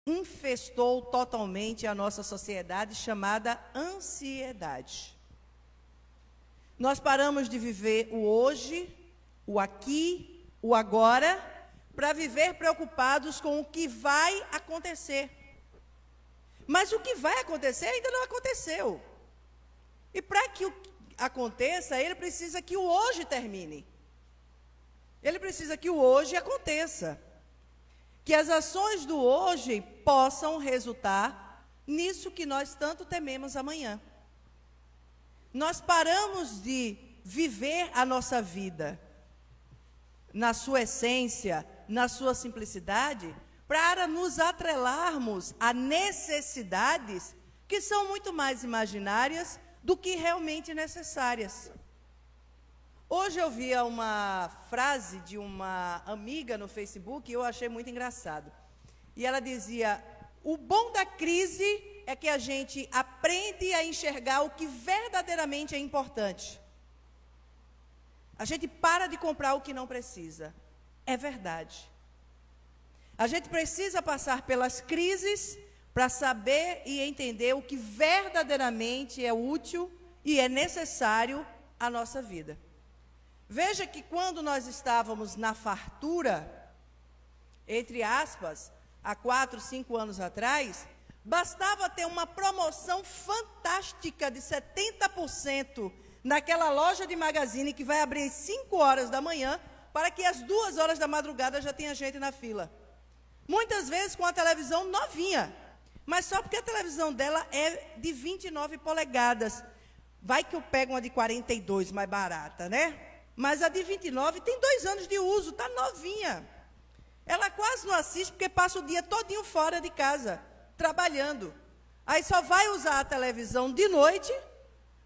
infestou totalmente a nossa sociedade, chamada ansiedade. Nós paramos de viver o hoje, o aqui, o agora, para viver preocupados com o que vai acontecer. Mas o que vai acontecer ainda não aconteceu. E para que aconteça, ele precisa que o hoje termine. Ele precisa que o hoje aconteça. Que as ações do hoje possam resultar nisso que nós tanto tememos amanhã. Nós paramos de viver a nossa vida na sua essência, na sua simplicidade, para nos atrelarmos a necessidades que são muito mais imaginárias do que realmente necessárias. Hoje eu via uma frase de uma amiga no Facebook e eu achei muito engraçado. E ela dizia: o bom da crise é que a gente aprende a enxergar o que verdadeiramente é importante. A gente para de comprar o que não precisa. É verdade. A gente precisa passar pelas crises para saber e entender o que verdadeiramente é útil e é necessário à nossa vida. Veja que quando nós estávamos na fartura, entre aspas, há 4, 5 anos atrás, bastava ter uma promoção fantástica de 70% naquela loja de magazine que vai abrir às 5 horas da manhã, para que às 2 horas da madrugada já tenha gente na fila. Muitas vezes com a televisão novinha, mas só porque a televisão dela é de 29 polegadas. Vai que eu pego uma de 42 mais barata, né? Mas a de 29 tem 2 anos de uso, está novinha. Ela quase não assiste porque passa o dia todinho fora de casa, trabalhando. Aí só vai usar a televisão de noite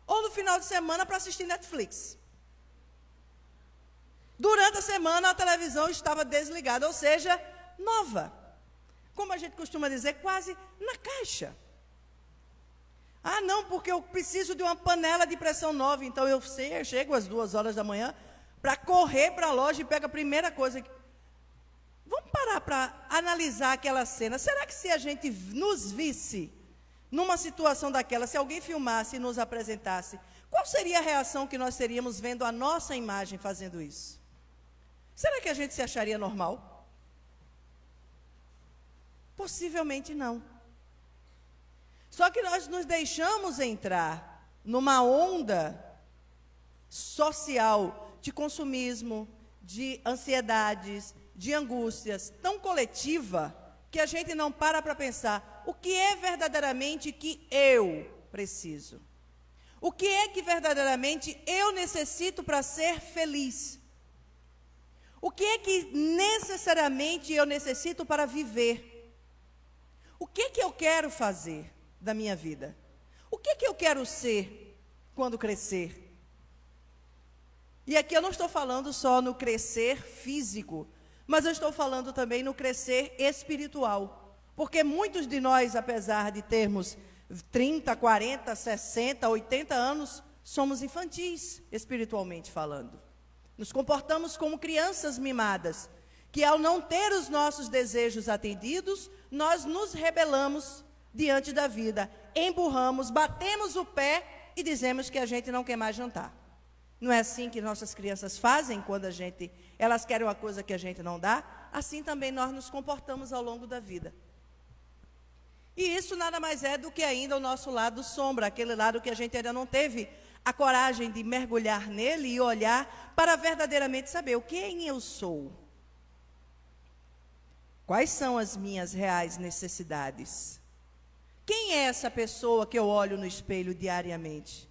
ou no final de semana para assistir Netflix. Durante a semana a televisão estava desligada, ou seja, nova. Como a gente costuma dizer, quase na caixa. Ah, não, porque eu preciso de uma panela de pressão nova, então eu chego às 2 horas da manhã para correr para a loja e pego a primeira coisa. Vamos parar para analisar aquela cena. Será que se a gente nos visse numa situação daquela, se alguém filmasse e nos apresentasse, qual seria a reação que nós teríamos vendo a nossa imagem fazendo isso? Será que a gente se acharia normal? Possivelmente não. Só que nós nos deixamos entrar numa onda social de consumismo, de ansiedades, de angústias tão coletiva que a gente não para pensar o que é verdadeiramente que eu preciso. O que é que verdadeiramente eu necessito para ser feliz? O que é que necessariamente eu necessito para viver? O que é que eu quero fazer da minha vida? O que é que eu quero ser quando crescer? E aqui eu não estou falando só no crescer físico, mas eu estou falando também no crescer espiritual. Porque muitos de nós, apesar de termos 30, 40, 60, 80 anos, somos infantis, espiritualmente falando. Nos comportamos como crianças mimadas, que ao não ter os nossos desejos atendidos, nós nos rebelamos diante da vida, emburramos, batemos o pé e dizemos que a gente não quer mais jantar. Não é assim que nossas crianças fazem quando elas querem uma coisa que a gente não dá? Assim também nós nos comportamos ao longo da vida. E isso nada mais é do que ainda o nosso lado sombra, aquele lado que a gente ainda não teve a coragem de mergulhar nele e olhar para verdadeiramente saber quem eu sou. Quais são as minhas reais necessidades? Quem é essa pessoa que eu olho no espelho diariamente?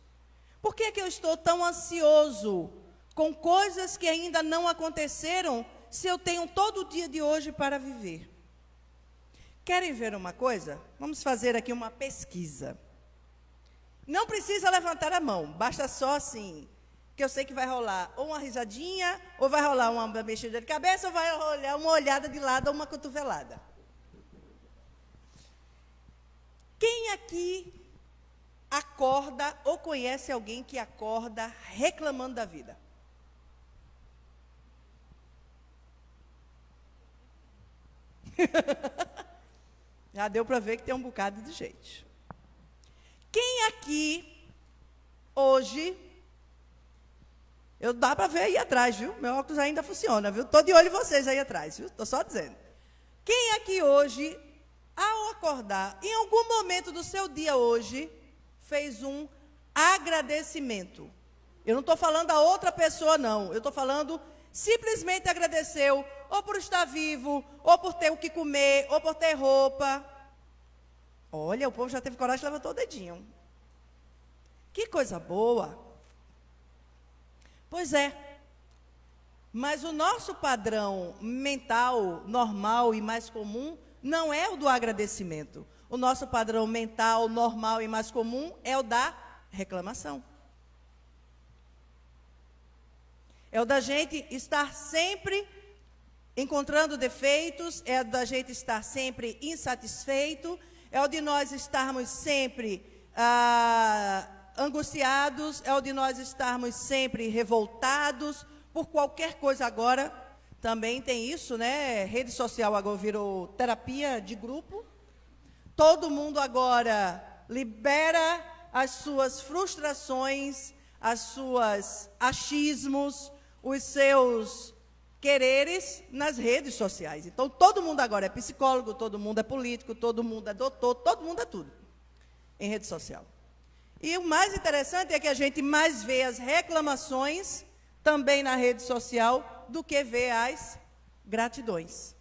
Por que é que eu estou tão ansioso com coisas que ainda não aconteceram, se eu tenho todo o dia de hoje para viver? Querem ver uma coisa? Vamos fazer aqui uma pesquisa. Não precisa levantar a mão, basta só assim, que eu sei que vai rolar ou uma risadinha, ou vai rolar uma mexida de cabeça, ou vai rolar uma olhada de lado ou uma cotovelada. Quem aqui acorda ou conhece alguém que acorda reclamando da vida? Já deu para ver que tem um bocado de gente. Quem aqui, hoje, dá para ver aí atrás, viu? Meu óculos ainda funciona, viu? Estou de olho em vocês aí atrás, viu? Estou só dizendo. Quem aqui hoje, ao acordar, em algum momento do seu dia hoje, fez um agradecimento? Eu não estou falando a outra pessoa, não. Eu estou falando, simplesmente agradeceu, ou por estar vivo, ou por ter o que comer, ou por ter roupa. Olha, o povo já teve coragem e levantou o dedinho. Que coisa boa. Pois é. Mas o nosso padrão mental, normal e mais comum, não é o do agradecimento. O nosso padrão mental, normal e mais comum é o da reclamação. É o da gente estar sempre encontrando defeitos, é o da gente estar sempre insatisfeito, é o de nós estarmos sempre angustiados, é o de nós estarmos sempre revoltados por qualquer coisa. Agora, também tem isso, né? Rede social agora virou terapia de grupo. Todo mundo agora libera as suas frustrações, as suas achismos, os seus quereres nas redes sociais. Então, todo mundo agora é psicólogo, todo mundo é político, todo mundo é doutor, todo mundo é tudo em rede social. E o mais interessante é que a gente mais vê as reclamações também na rede social do que vê as gratidões.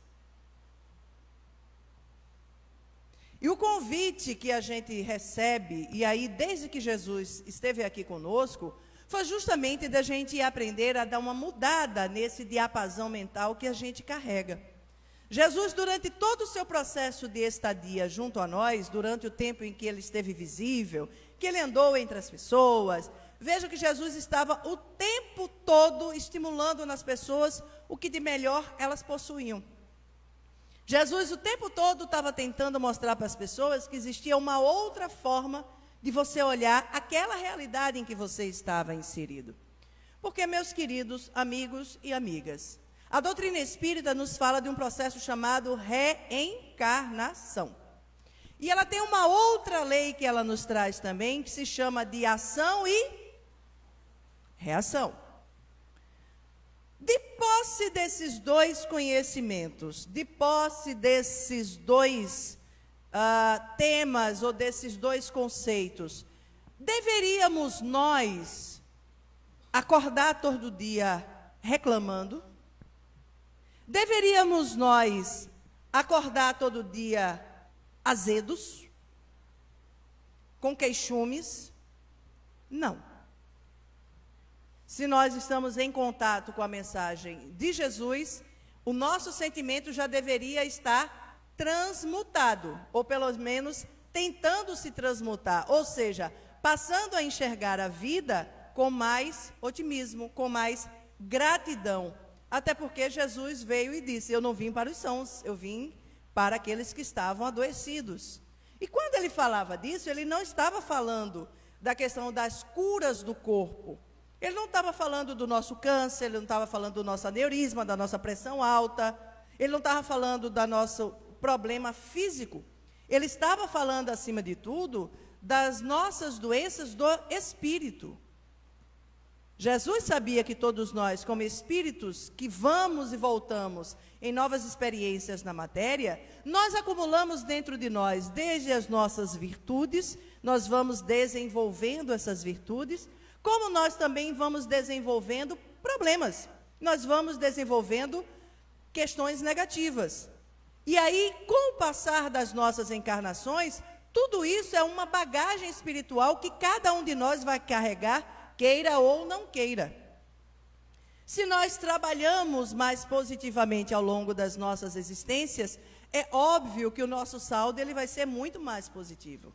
E o convite que a gente recebe, e aí desde que Jesus esteve aqui conosco, foi justamente da gente aprender a dar uma mudada nesse diapasão mental que a gente carrega. Jesus, durante todo o seu processo de estadia junto a nós, durante o tempo em que ele esteve visível, que ele andou entre as pessoas, veja que Jesus estava o tempo todo estimulando nas pessoas o que de melhor elas possuíam. Jesus o tempo todo estava tentando mostrar para as pessoas que existia uma outra forma de você olhar aquela realidade em que você estava inserido. Porque, meus queridos amigos e amigas, a doutrina espírita nos fala de um processo chamado reencarnação. E ela tem uma outra lei que ela nos traz também, que se chama de ação e reação. De posse desses dois conhecimentos, de posse desses dois temas ou desses dois conceitos, deveríamos nós acordar todo dia reclamando? Deveríamos nós acordar todo dia azedos? Com queixumes? Não. Se nós estamos em contato com a mensagem de Jesus, o nosso sentimento já deveria estar transmutado, ou pelo menos tentando se transmutar, ou seja, passando a enxergar a vida com mais otimismo, com mais gratidão. Até porque Jesus veio e disse: eu não vim para os sãos, eu vim para aqueles que estavam adoecidos. E quando ele falava disso, ele não estava falando da questão das curas do corpo. Ele não estava falando do nosso câncer, ele não estava falando do nosso aneurisma, da nossa pressão alta, ele não estava falando do nosso problema físico. Ele estava falando, acima de tudo, das nossas doenças do espírito. Jesus sabia que todos nós, como espíritos que vamos e voltamos em novas experiências na matéria, nós acumulamos dentro de nós, desde as nossas virtudes, nós vamos desenvolvendo essas virtudes, como nós também vamos desenvolvendo problemas, nós vamos desenvolvendo questões negativas. E aí, com o passar das nossas encarnações, tudo isso é uma bagagem espiritual que cada um de nós vai carregar, queira ou não queira. Se nós trabalhamos mais positivamente ao longo das nossas existências, é óbvio que o nosso saldo ele vai ser muito mais positivo.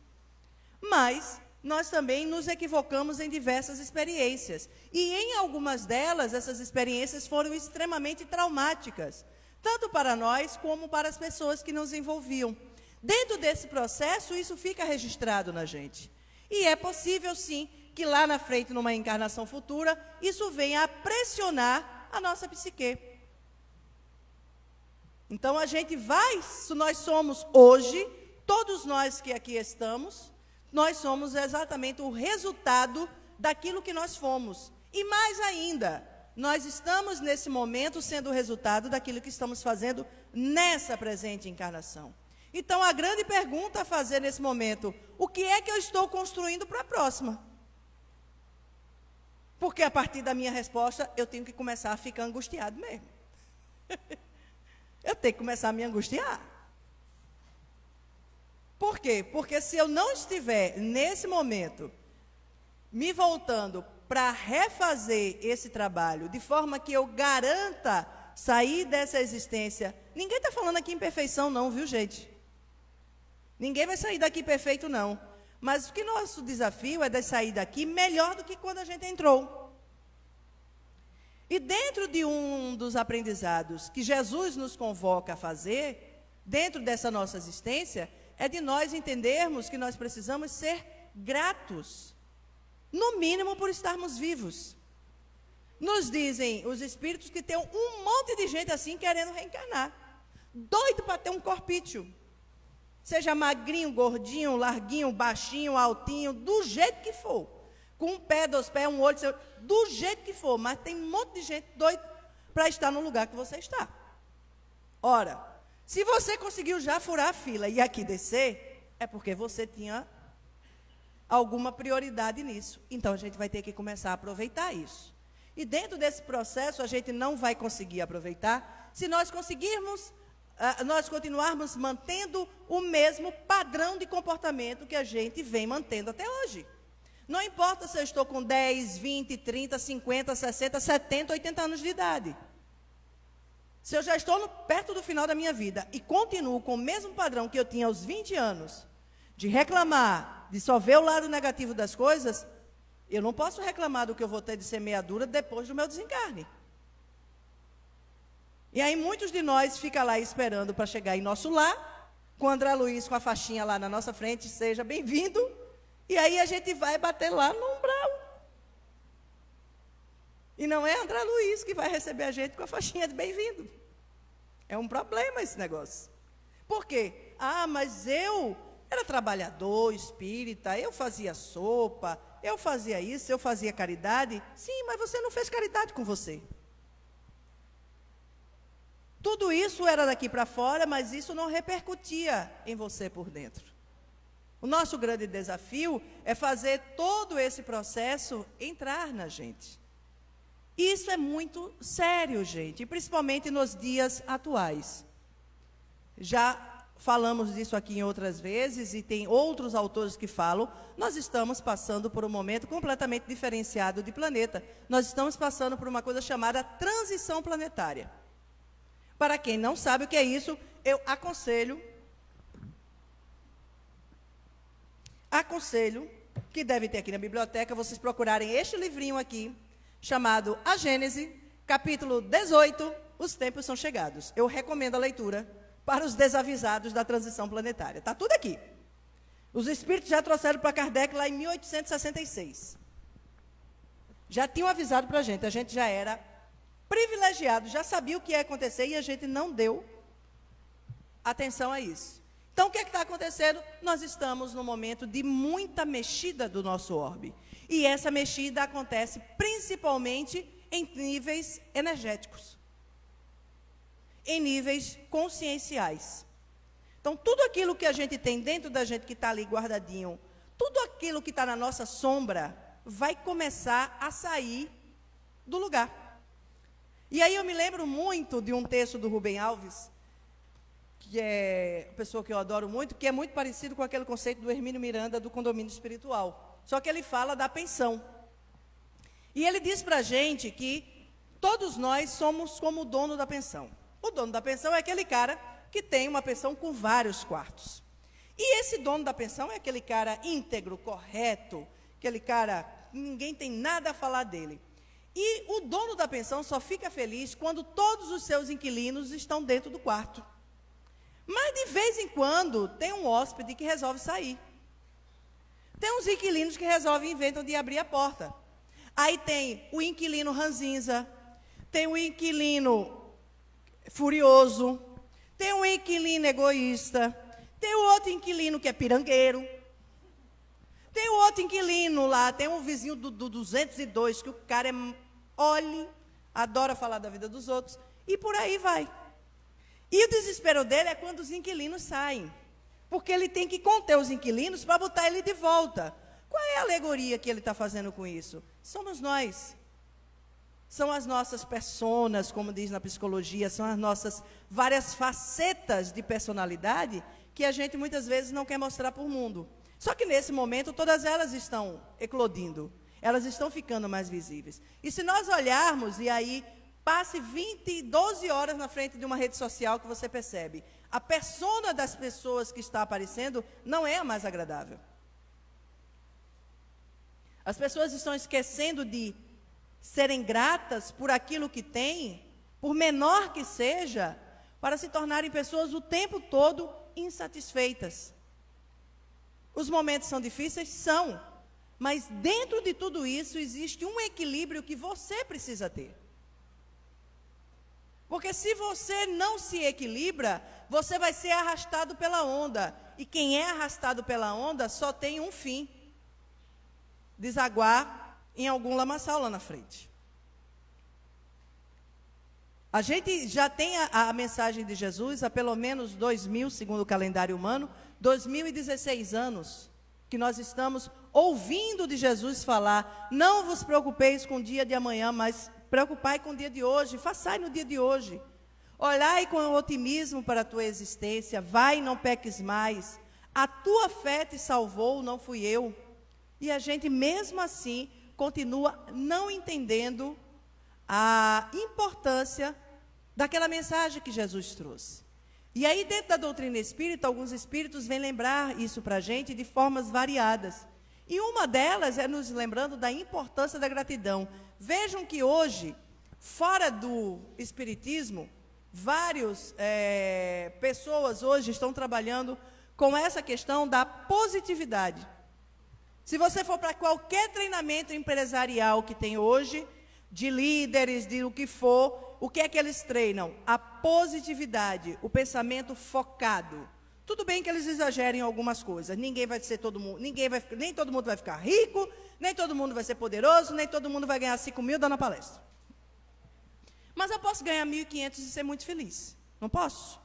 Mas nós também nos equivocamos em diversas experiências. E em algumas delas, essas experiências foram extremamente traumáticas, tanto para nós como para as pessoas que nos envolviam. Dentro desse processo, isso fica registrado na gente. E é possível, sim, que lá na frente, numa encarnação futura, isso venha a pressionar a nossa psique. Então, a gente vai, se nós somos hoje Todos nós que aqui estamos, nós somos exatamente o resultado daquilo que nós fomos. E mais ainda, nós estamos nesse momento sendo o resultado daquilo que estamos fazendo nessa presente encarnação. Então, a grande pergunta a fazer nesse momento: o que é que eu estou construindo para a próxima? Porque a partir da minha resposta, eu tenho que começar a ficar angustiado mesmo. Eu tenho que começar a me angustiar. Por quê? Porque se eu não estiver, nesse momento, me voltando para refazer esse trabalho, de forma que eu garanta sair dessa existência. Ninguém está falando aqui em perfeição não, viu, gente? Ninguém vai sair daqui perfeito, não. Mas o que nosso desafio é de sair daqui melhor do que quando a gente entrou. E dentro de um dos aprendizados que Jesus nos convoca a fazer, dentro dessa nossa existência, é de nós entendermos que nós precisamos ser gratos, no mínimo por estarmos vivos. Nos dizem os espíritos que tem um monte de gente assim querendo reencarnar, doido para ter um corpício. Seja magrinho, gordinho, larguinho, baixinho, altinho, do jeito que for. Com um pé, 2 pés, um olho, do jeito que for. Mas tem um monte de gente doida para estar no lugar que você está. Ora, se você conseguiu já furar a fila e aqui descer, é porque você tinha alguma prioridade nisso. Então, a gente vai ter que começar a aproveitar isso. E dentro desse processo, a gente não vai conseguir aproveitar se nós continuarmos mantendo o mesmo padrão de comportamento que a gente vem mantendo até hoje. Não importa se eu estou com 10, 20, 30, 50, 60, 70, 80 anos de idade. Se eu já estou perto do final da minha vida e continuo com o mesmo padrão que eu tinha aos 20 anos, de reclamar, de só ver o lado negativo das coisas, eu não posso reclamar do que eu vou ter de semeadura depois do meu desencarne. E aí muitos de nós ficam lá esperando para chegar em nosso lar, com o André Luiz com a faixinha lá na nossa frente, seja bem-vindo, e aí a gente vai bater lá no umbral. E não é André Luiz que vai receber a gente com a faixinha de bem-vindo. É um problema esse negócio. Por quê? Ah, mas eu era trabalhador, espírita, eu fazia sopa, eu fazia isso, eu fazia caridade. Sim, mas você não fez caridade com você. Tudo isso era daqui para fora, mas isso não repercutia em você por dentro. O nosso grande desafio é fazer todo esse processo entrar na gente. Isso é muito sério, gente, principalmente nos dias atuais. Já falamos disso aqui em outras vezes e tem outros autores que falam. Nós estamos passando por um momento completamente diferenciado de planeta. Nós estamos passando por uma coisa chamada transição planetária. Para quem não sabe o que é isso, eu aconselho que deve ter aqui na biblioteca, vocês procurarem este livrinho aqui, chamado A Gênese, capítulo 18, Os Tempos São Chegados. Eu recomendo a leitura para os desavisados da transição planetária. Está tudo aqui. Os espíritos já trouxeram para Kardec lá em 1866. Já tinham avisado para a gente já era privilegiado, já sabia o que ia acontecer e a gente não deu atenção a isso. Então, o que é que está acontecendo? Nós estamos num momento de muita mexida do nosso orbe. E essa mexida acontece principalmente em níveis energéticos, em níveis conscienciais. Então, tudo aquilo que a gente tem dentro da gente que está ali guardadinho, tudo aquilo que está na nossa sombra, vai começar a sair do lugar. E aí eu me lembro muito de um texto do Rubem Alves, que é uma pessoa que eu adoro muito, que é muito parecido com aquele conceito do Hermínio Miranda do condomínio espiritual. Só que ele fala da pensão. E ele diz para a gente que todos nós somos como o dono da pensão. O dono da pensão é aquele cara que tem uma pensão com vários quartos. E esse dono da pensão é aquele cara íntegro, correto, aquele cara, ninguém tem nada a falar dele. E o dono da pensão só fica feliz quando todos os seus inquilinos estão dentro do quarto. Mas, de vez em quando, tem um hóspede que resolve sair. Tem uns inquilinos que inventam de abrir a porta. Aí tem o inquilino ranzinza, tem o inquilino furioso, tem o inquilino egoísta, Tem o outro inquilino que é pirangueiro. Tem o outro inquilino lá, tem um vizinho do 202, que o cara adora falar da vida dos outros, e por aí vai. E o desespero dele é quando os inquilinos saem, porque ele tem que conter os inquilinos para botar ele de volta. Qual é a alegoria que ele está fazendo com isso? Somos nós. São as nossas personas, como diz na psicologia, são as nossas várias facetas de personalidade que a gente muitas vezes não quer mostrar para o mundo. Só que nesse momento todas elas estão eclodindo, elas estão ficando mais visíveis. E se nós olharmos, e aí passe 12 horas na frente de uma rede social que você percebe, a persona das pessoas que está aparecendo não é a mais agradável. As pessoas estão esquecendo de serem gratas por aquilo que têm, por menor que seja, para se tornarem pessoas o tempo todo insatisfeitas. Os momentos são difíceis? São. Mas dentro de tudo isso existe um equilíbrio que você precisa ter. Porque se você não se equilibra, você vai ser arrastado pela onda. E quem é arrastado pela onda só tem um fim: desaguar em algum lamaçal lá na frente. A gente já tem a mensagem de Jesus há pelo menos 2000, segundo o calendário humano, 2016 anos, que nós estamos ouvindo de Jesus falar: não vos preocupeis com o dia de amanhã, mas preocupai com o dia de hoje, façai no dia de hoje. Olhai com otimismo para a tua existência, vai, não peques mais. A tua fé te salvou, não fui eu. E a gente mesmo assim continua não entendendo a importância daquela mensagem que Jesus trouxe. E aí, dentro da doutrina espírita, alguns espíritos vêm lembrar isso para a gente de formas variadas. E uma delas é nos lembrando da importância da gratidão. Vejam que hoje, fora do espiritismo, várias pessoas hoje estão trabalhando com essa questão da positividade. Se você for para qualquer treinamento empresarial que tem hoje, de líderes, de o que for, o que é que eles treinam? A positividade, o pensamento focado. Tudo bem que eles exagerem em algumas coisas. Nem todo mundo vai ficar rico, nem todo mundo vai ser poderoso, nem todo mundo vai ganhar 5 mil dando palestra. Mas eu posso ganhar 1.500 e ser muito feliz. Não posso?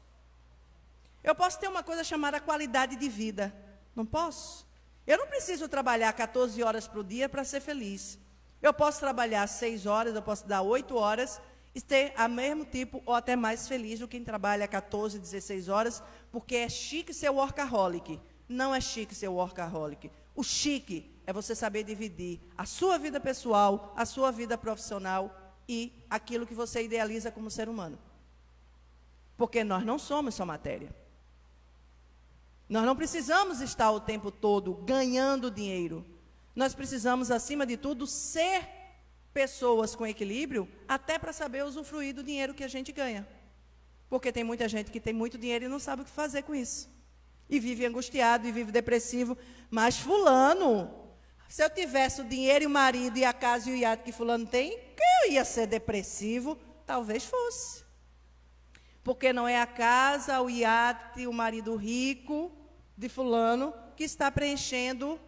Eu posso ter uma coisa chamada qualidade de vida. Não posso? Eu não preciso trabalhar 14 horas por dia para ser feliz. Eu posso trabalhar 6 horas, eu posso dar 8 horas e ter a mesmo tipo ou até mais feliz do que quem trabalha 14, 16 horas, porque é chique ser workaholic. Não é chique ser workaholic. O chique é você saber dividir a sua vida pessoal, a sua vida profissional e aquilo que você idealiza como ser humano. Porque nós não somos só matéria. Nós não precisamos estar o tempo todo ganhando dinheiro. Nós precisamos, acima de tudo, ser pessoas com equilíbrio, até para saber usufruir do dinheiro que a gente ganha. Porque tem muita gente que tem muito dinheiro e não sabe o que fazer com isso. E vive angustiado, e vive depressivo. Mas fulano, se eu tivesse o dinheiro e o marido e a casa e o iate que fulano tem, que eu ia ser depressivo? Talvez fosse. Porque não é a casa, o iate, o marido rico de fulano que está preenchendo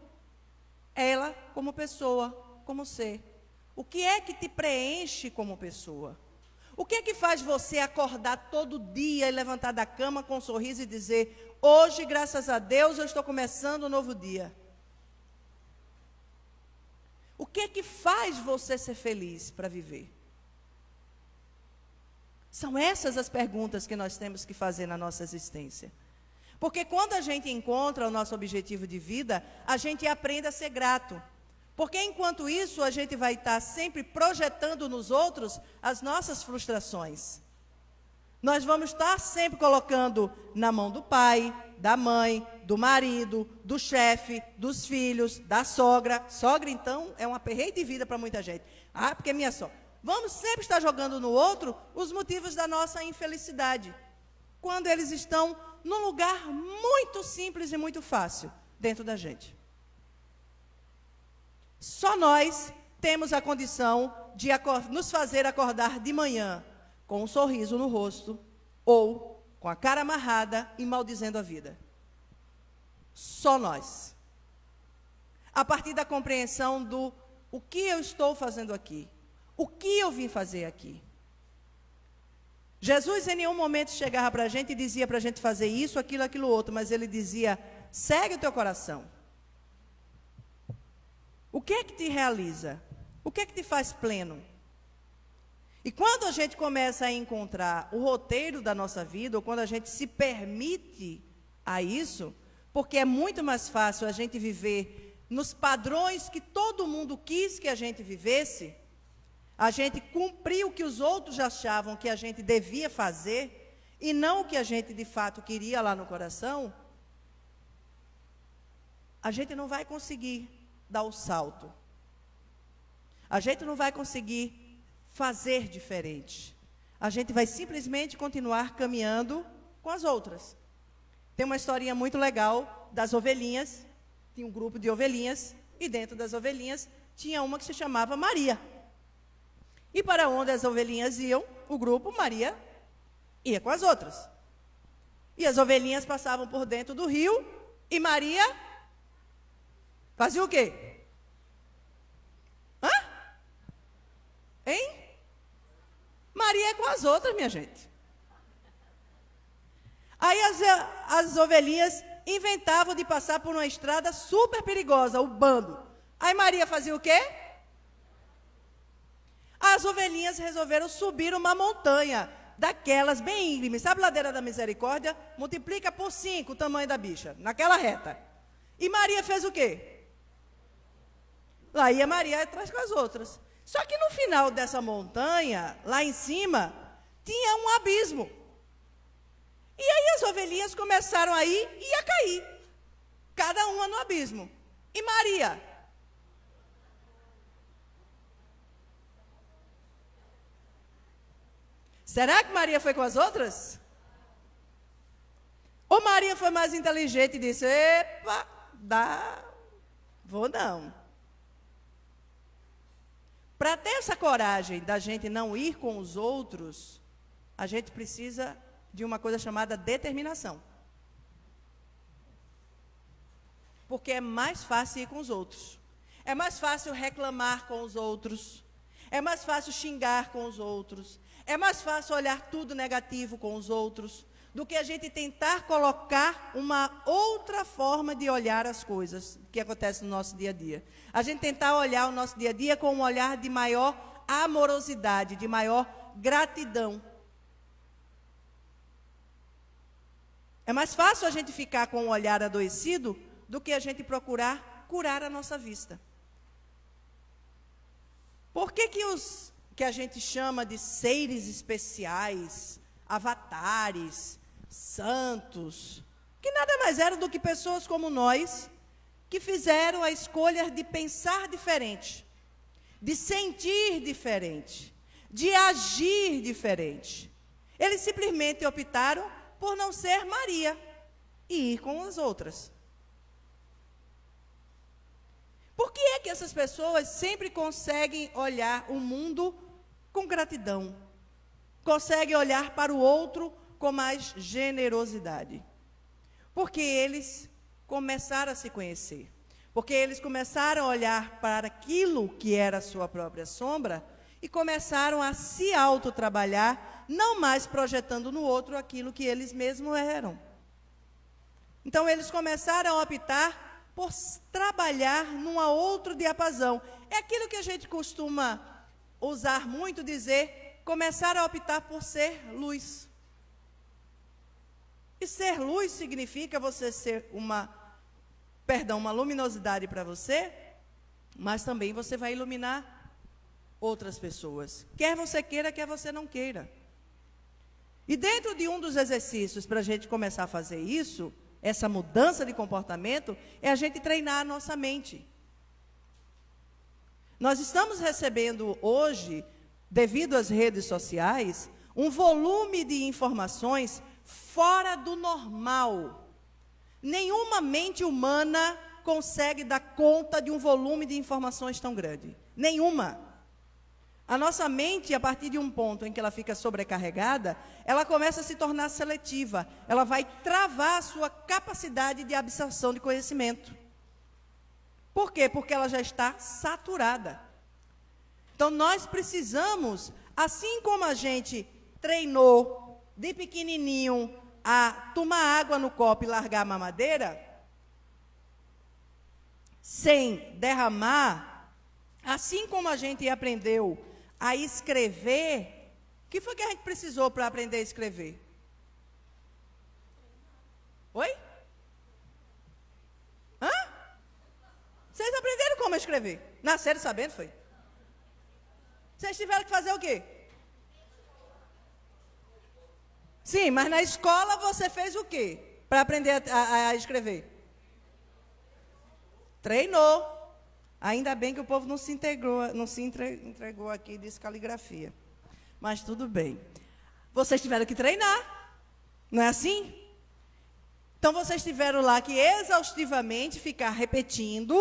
ela como pessoa, como ser. O que é que te preenche como pessoa? O que é que faz você acordar todo dia e levantar da cama com um sorriso e dizer: hoje, graças a Deus, eu estou começando um novo dia? O que é que faz você ser feliz para viver? São essas as perguntas que nós temos que fazer na nossa existência. Porque quando a gente encontra o nosso objetivo de vida, a gente aprende a ser grato. Porque enquanto isso, a gente vai estar sempre projetando nos outros as nossas frustrações. Nós vamos estar sempre colocando na mão do pai, da mãe, do marido, do chefe, dos filhos, da sogra. Sogra, então, é um aperreio de vida para muita gente. Ah, porque é minha sogra. Vamos sempre estar jogando no outro os motivos da nossa infelicidade. Quando eles estão num lugar muito simples e muito fácil dentro da gente. Só nós temos a condição de nos fazer acordar de manhã com um sorriso no rosto ou com a cara amarrada e maldizendo a vida. Só nós. A partir da compreensão do o que eu estou fazendo aqui, o que eu vim fazer aqui. Jesus em nenhum momento chegava para a gente e dizia para a gente fazer isso, aquilo, outro, mas ele dizia, segue o teu coração. O que é que te realiza? O que é que te faz pleno? E quando a gente começa a encontrar o roteiro da nossa vida, ou quando a gente se permite a isso, porque é muito mais fácil a gente viver nos padrões que todo mundo quis que a gente vivesse, a gente cumprir o que os outros achavam que a gente devia fazer, e não o que a gente de fato queria lá no coração, a gente não vai conseguir dar o salto. A gente não vai conseguir fazer diferente. A gente vai simplesmente continuar caminhando com as outras. Tem uma historinha muito legal das ovelhinhas. Tinha um grupo de ovelhinhas, e dentro das ovelhinhas tinha uma que se chamava Maria. E para onde as ovelhinhas iam, o grupo Maria ia com as outras. E as ovelhinhas passavam por dentro do rio, e Maria fazia o quê? Hein? Maria é com as outras, minha gente. Aí as ovelhinhas inventavam de passar por uma estrada super perigosa, o bando. Aí Maria fazia o quê? As ovelhinhas resolveram subir uma montanha, daquelas bem íngremes, sabe, Ladeira da Misericórdia? Multiplica por 5 o tamanho da bicha, naquela reta. E Maria fez o quê? Lá ia Maria atrás com as outras. Só que no final dessa montanha, lá em cima, tinha um abismo. E aí as ovelhinhas começaram a ir e a cair, cada uma no abismo. E Maria? Será que Maria foi com as outras? Ou Maria foi mais inteligente e disse, epa, vou não. Para ter essa coragem da gente não ir com os outros, a gente precisa de uma coisa chamada determinação. Porque é mais fácil ir com os outros. É mais fácil reclamar com os outros. É mais fácil xingar com os outros. É mais fácil olhar tudo negativo com os outros do que a gente tentar colocar uma outra forma de olhar as coisas que acontecem no nosso dia a dia. A gente tentar olhar o nosso dia a dia com um olhar de maior amorosidade, de maior gratidão. É mais fácil a gente ficar com o olhar adoecido do que a gente procurar curar a nossa vista. Por que a gente chama de seres especiais, avatares, santos, que nada mais eram do que pessoas como nós, que fizeram a escolha de pensar diferente, de sentir diferente, de agir diferente. Eles simplesmente optaram por não ser Maria e ir com as outras. Por que é que essas pessoas sempre conseguem olhar o mundo com gratidão? Conseguem olhar para o outro com mais generosidade? Porque eles começaram a se conhecer. Porque eles começaram a olhar para aquilo que era a sua própria sombra e começaram a se autotrabalhar, não mais projetando no outro aquilo que eles mesmos eram. Então, eles começaram a optar por trabalhar num outro diapasão. É aquilo que a gente costuma usar muito, dizer, começar a optar por ser luz. E ser luz significa você ser uma luminosidade para você, mas também você vai iluminar outras pessoas. Quer você queira, quer você não queira. E dentro de um dos exercícios para a gente começar a fazer isso, essa mudança de comportamento, é a gente treinar a nossa mente. Nós estamos recebendo hoje, devido às redes sociais, um volume de informações fora do normal. Nenhuma mente humana consegue dar conta de um volume de informações tão grande. Nenhuma. A nossa mente, a partir de um ponto em que ela fica sobrecarregada, ela começa a se tornar seletiva. Ela vai travar a sua capacidade de absorção de conhecimento. Por quê? Porque ela já está saturada. Então, nós precisamos, assim como a gente treinou de pequenininho a tomar água no copo e largar a mamadeira, sem derramar, assim como a gente aprendeu a escrever, o que foi que a gente precisou para aprender a escrever? Oi? Hã? Vocês aprenderam como escrever? Nasceram sabendo, foi? Vocês tiveram que fazer o quê? Sim, mas na escola você fez o quê? Para aprender a escrever? Treinou. Ainda bem que o povo não se entregou aqui e disse caligrafia. Mas tudo bem. Vocês tiveram que treinar. Não é assim? Então, vocês tiveram lá que exaustivamente ficar repetindo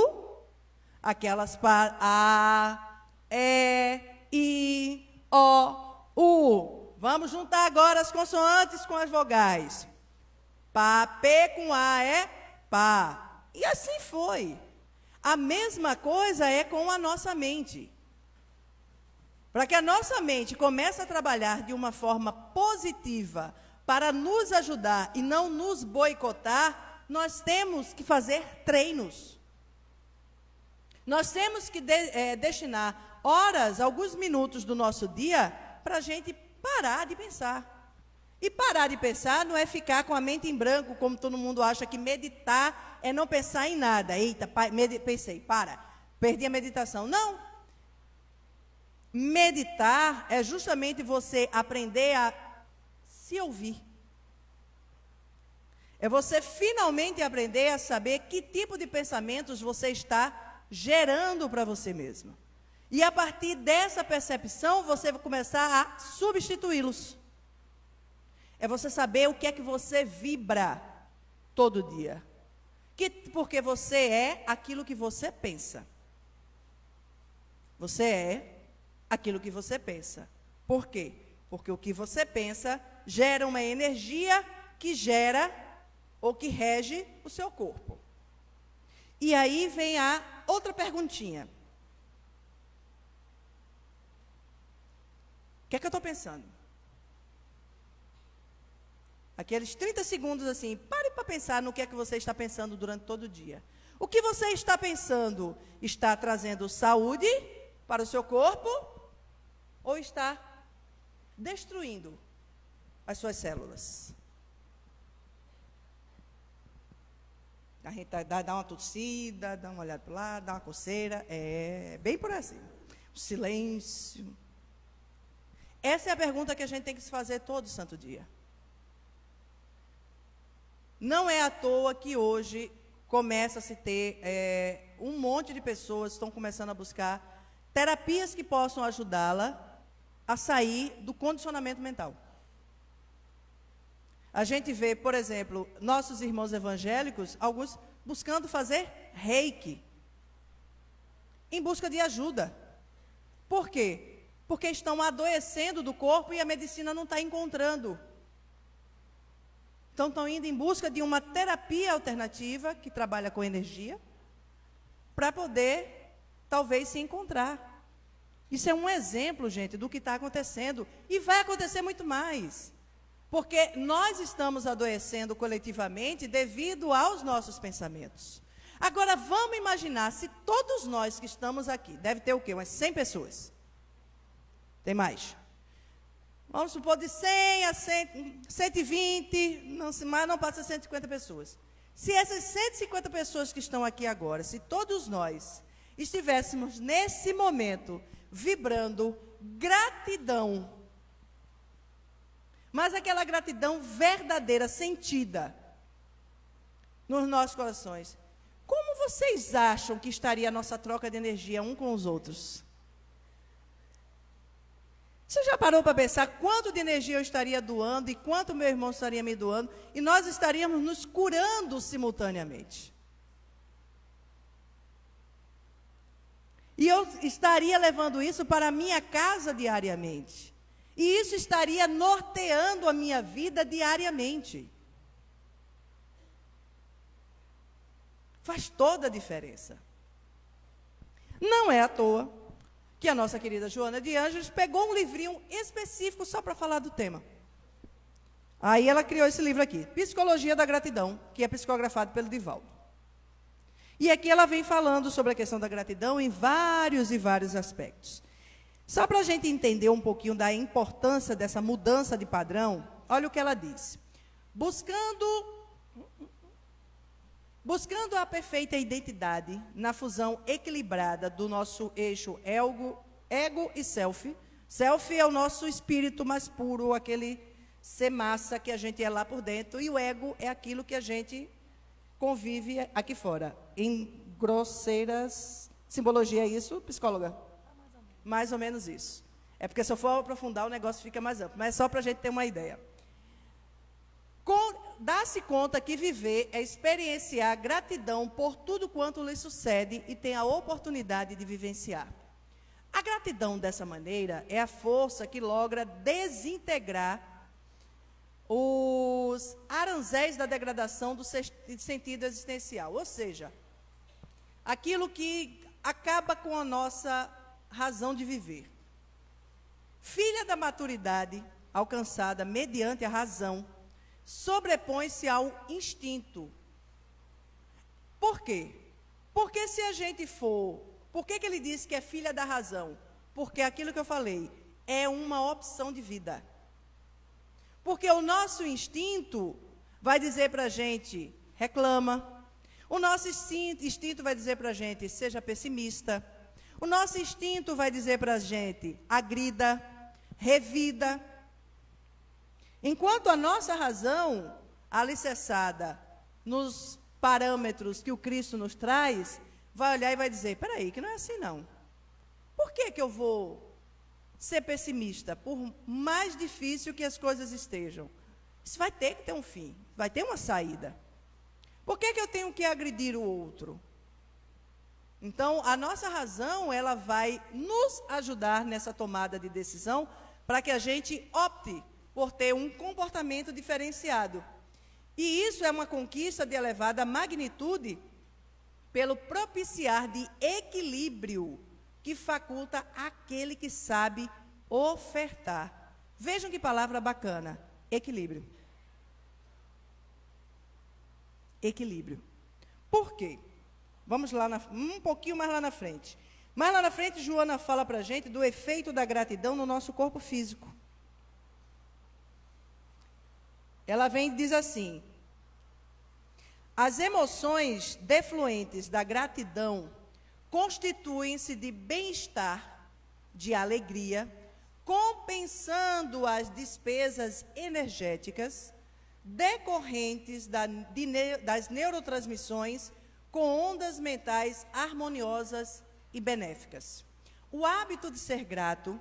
aquelas A, E, I, O, U. Vamos juntar agora as consoantes com as vogais. Pá, P com A é pá. E assim foi. A mesma coisa é com a nossa mente. Para que a nossa mente comece a trabalhar de uma forma positiva para nos ajudar e não nos boicotar, nós temos que fazer treinos. Nós temos que destinar horas, alguns minutos do nosso dia para a gente parar de pensar. E parar de pensar não é ficar com a mente em branco, como todo mundo acha que meditar é não pensar em nada. Eita, pensei, perdi a meditação. Não. Meditar é justamente você aprender a se ouvir. É você finalmente aprender a saber que tipo de pensamentos você está gerando para você mesmo. E a partir dessa percepção, você vai começar a substituí-los. É você saber o que é que você vibra todo dia. Porque você é aquilo que você pensa. Você é aquilo que você pensa. Por quê? Porque o que você pensa gera uma energia que gera ou que rege o seu corpo. E aí vem a outra perguntinha. O que é que eu estou pensando? Aqueles 30 segundos assim, pare para pensar no que é que você está pensando durante todo o dia. O que você está pensando está trazendo saúde para o seu corpo ou está destruindo as suas células? A gente dá uma tossida, dá uma olhada para lá, dá uma coceira, é bem por assim. O silêncio. Essa é a pergunta que a gente tem que se fazer todo santo dia. Não é à toa que hoje começa a se ter um monte de pessoas estão começando a buscar terapias que possam ajudá-la a sair do condicionamento mental. A gente vê, por exemplo, nossos irmãos evangélicos, alguns buscando fazer reiki, em busca de ajuda. Por quê? Porque estão adoecendo do corpo e a medicina não está encontrando. Então, estão indo em busca de uma terapia alternativa, que trabalha com energia, para poder, talvez, se encontrar. Isso é um exemplo, gente, do que está acontecendo. E vai acontecer muito mais. Porque nós estamos adoecendo coletivamente devido aos nossos pensamentos. Agora, vamos imaginar, se todos nós que estamos aqui, deve ter o quê? Umas 100 pessoas. Tem mais? Vamos supor de 100 a 120, mas não passa 150 pessoas. Se essas 150 pessoas que estão aqui agora, se todos nós estivéssemos nesse momento vibrando gratidão, mas aquela gratidão verdadeira, sentida nos nossos corações, como vocês acham que estaria a nossa troca de energia um com os outros? Você já parou para pensar quanto de energia eu estaria doando e quanto meu irmão estaria me doando e nós estaríamos nos curando simultaneamente? E eu estaria levando isso para a minha casa diariamente. E isso estaria norteando a minha vida diariamente. Faz toda a diferença. Não é à toa que a nossa querida Joana de Ângeles pegou um livrinho específico só para falar do tema. Aí ela criou esse livro aqui, Psicologia da Gratidão, que é psicografado pelo Divaldo. E aqui ela vem falando sobre a questão da gratidão em vários e vários aspectos. Só para a gente entender um pouquinho da importância dessa mudança de padrão, olha o que ela diz. Buscando a perfeita identidade na fusão equilibrada do nosso eixo ego e self. Self é o nosso espírito mais puro, aquele ser massa que a gente é lá por dentro, e o ego é aquilo que a gente convive aqui fora. Em grosseiras, simbologia é isso, psicóloga? Mais ou menos isso. É porque se eu for aprofundar, o negócio fica mais amplo, mas é só para a gente ter uma ideia. Dá-se conta que viver é experienciar gratidão por tudo quanto lhe sucede e tem a oportunidade de vivenciar. A gratidão, dessa maneira, é a força que logra desintegrar os aranzéis da degradação do sentido existencial, ou seja, aquilo que acaba com a nossa razão de viver. Filha da maturidade, alcançada mediante a razão, sobrepõe-se ao instinto. Por quê? Porque se a gente for... Por que ele disse que é filha da razão? Porque aquilo que eu falei é uma opção de vida. Porque o nosso instinto vai dizer para a gente, reclama. O nosso instinto vai dizer para a gente, seja pessimista. O nosso instinto vai dizer para a gente, agrida, revida. Enquanto a nossa razão, alicerçada nos parâmetros que o Cristo nos traz, vai olhar e vai dizer, espera aí, que não é assim não. Por que eu vou ser pessimista? Por mais difícil que as coisas estejam, isso vai ter que ter um fim, vai ter uma saída. Por que eu tenho que agredir o outro? Então, a nossa razão, ela vai nos ajudar nessa tomada de decisão para que a gente opte por ter um comportamento diferenciado. E isso é uma conquista de elevada magnitude pelo propiciar de equilíbrio que faculta aquele que sabe ofertar. Vejam que palavra bacana, equilíbrio. Equilíbrio. Por quê? Vamos lá, um pouquinho mais lá na frente. Mais lá na frente, Joana fala para a gente do efeito da gratidão no nosso corpo físico. Ela vem e diz assim, as emoções defluentes da gratidão constituem-se de bem-estar, de alegria, compensando as despesas energéticas decorrentes das neurotransmissões com ondas mentais harmoniosas e benéficas. O hábito de ser grato,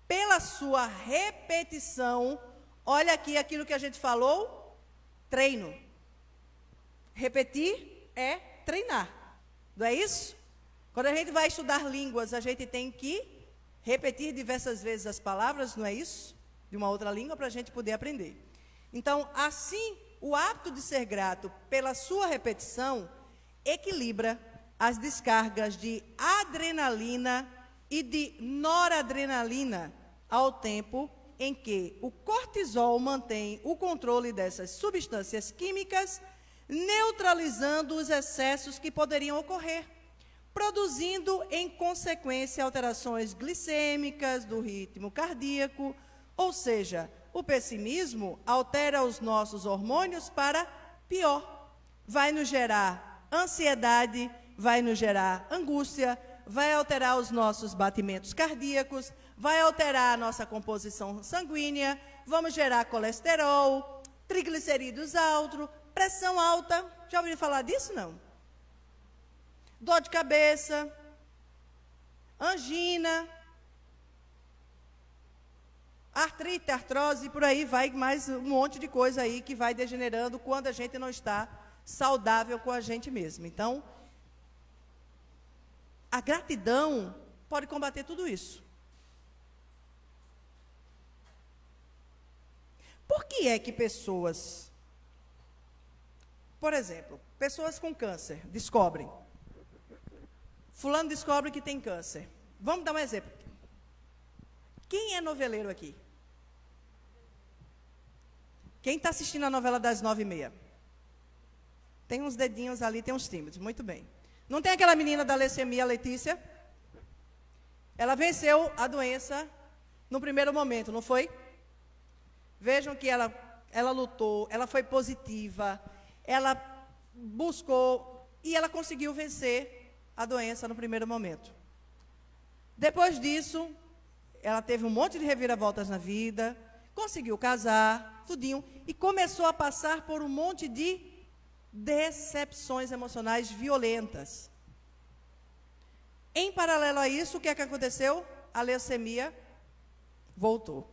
pela sua repetição, olha aqui aquilo que a gente falou, treino. Repetir é treinar, não é isso? Quando a gente vai estudar línguas, a gente tem que repetir diversas vezes as palavras, não é isso? De uma outra língua para a gente poder aprender. Então, assim, o hábito de ser grato pela sua repetição equilibra as descargas de adrenalina e de noradrenalina ao tempo em que o cortisol mantém o controle dessas substâncias químicas, neutralizando os excessos que poderiam ocorrer, produzindo, em consequência, alterações glicêmicas do ritmo cardíaco, ou seja, o pessimismo altera os nossos hormônios para pior. Vai nos gerar ansiedade, vai nos gerar angústia, vai alterar os nossos batimentos cardíacos, vai alterar a nossa composição sanguínea, vamos gerar colesterol, triglicerídeos altos, pressão alta. Já ouviram falar disso, não? Dor de cabeça, angina, artrite, artrose, por aí vai mais um monte de coisa aí que vai degenerando quando a gente não está saudável com a gente mesmo. Então, a gratidão pode combater tudo isso. Por que é que pessoas, por exemplo, pessoas com câncer descobrem, fulano descobre que tem câncer. Vamos dar um exemplo. Quem é noveleiro aqui? Quem está assistindo a novela das 9h30? Tem uns dedinhos ali, tem uns tímidos, muito bem. Não tem aquela menina da leucemia, Letícia? Ela venceu a doença no primeiro momento, não foi? Vejam que ela lutou, ela foi positiva, ela buscou e ela conseguiu vencer a doença no primeiro momento. Depois disso, ela teve um monte de reviravoltas na vida, conseguiu casar, tudinho, e começou a passar por um monte de decepções emocionais violentas. Em paralelo a isso, o que é que aconteceu? A leucemia voltou.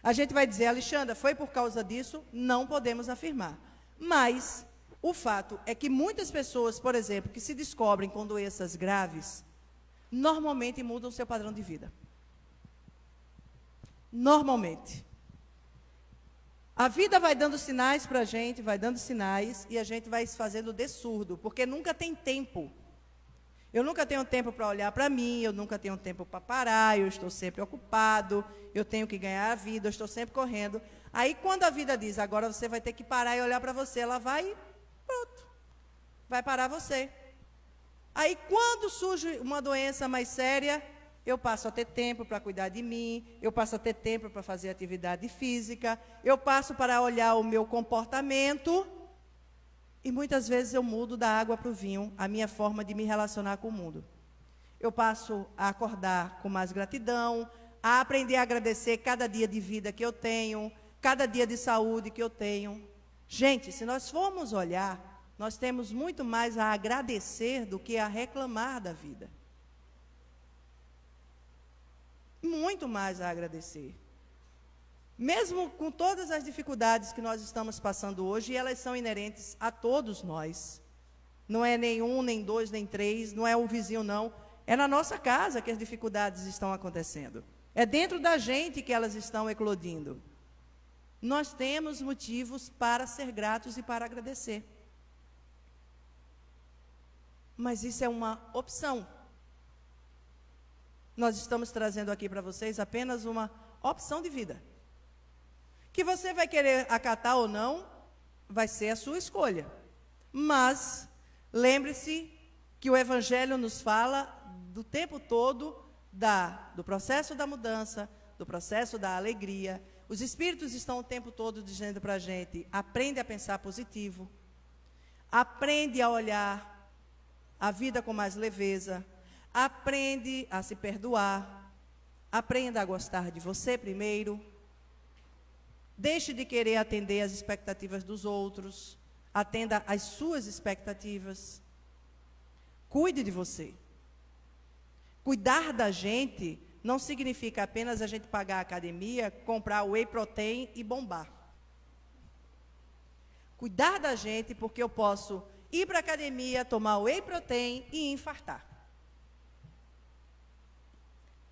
A gente vai dizer, Alexandra, foi por causa disso? Não podemos afirmar. Mas o fato é que muitas pessoas, por exemplo, que se descobrem com doenças graves, normalmente mudam seu padrão de vida. Normalmente. A vida vai dando sinais para a gente, vai dando sinais, e a gente vai se fazendo de surdo, porque nunca tem tempo. Eu nunca tenho tempo para olhar para mim, eu nunca tenho tempo para parar, eu estou sempre ocupado, eu tenho que ganhar a vida, eu estou sempre correndo. Aí, quando a vida diz, agora você vai ter que parar e olhar para você, ela vai, pronto, vai parar você. Aí, quando surge uma doença mais séria, eu passo a ter tempo para cuidar de mim, eu passo a ter tempo para fazer atividade física, eu passo para olhar o meu comportamento, e muitas vezes eu mudo da água para o vinho, a minha forma de me relacionar com o mundo. Eu passo a acordar com mais gratidão, a aprender a agradecer cada dia de vida que eu tenho, cada dia de saúde que eu tenho. Gente, se nós formos olhar, nós temos muito mais a agradecer do que a reclamar da vida. Muito mais a agradecer. Mesmo com todas as dificuldades que nós estamos passando hoje, elas são inerentes a todos nós. Não é nem um, nem dois, nem três, não é o vizinho, não. É na nossa casa que as dificuldades estão acontecendo. É dentro da gente que elas estão eclodindo. Nós temos motivos para ser gratos e para agradecer. Mas isso é uma opção. Nós estamos trazendo aqui para vocês apenas uma opção de vida. Que você vai querer acatar ou não, vai ser a sua escolha. Mas, lembre-se que o Evangelho nos fala do tempo todo do processo da mudança, do processo da alegria. Os Espíritos estão o tempo todo dizendo para a gente, aprende a pensar positivo, aprende a olhar a vida com mais leveza, aprende a se perdoar, aprenda a gostar de você primeiro, deixe de querer atender às expectativas dos outros, atenda às suas expectativas, cuide de você. Cuidar da gente não significa apenas a gente pagar a academia, comprar whey protein e bombar. Cuidar da gente porque eu posso ir para a academia, tomar whey protein e infartar.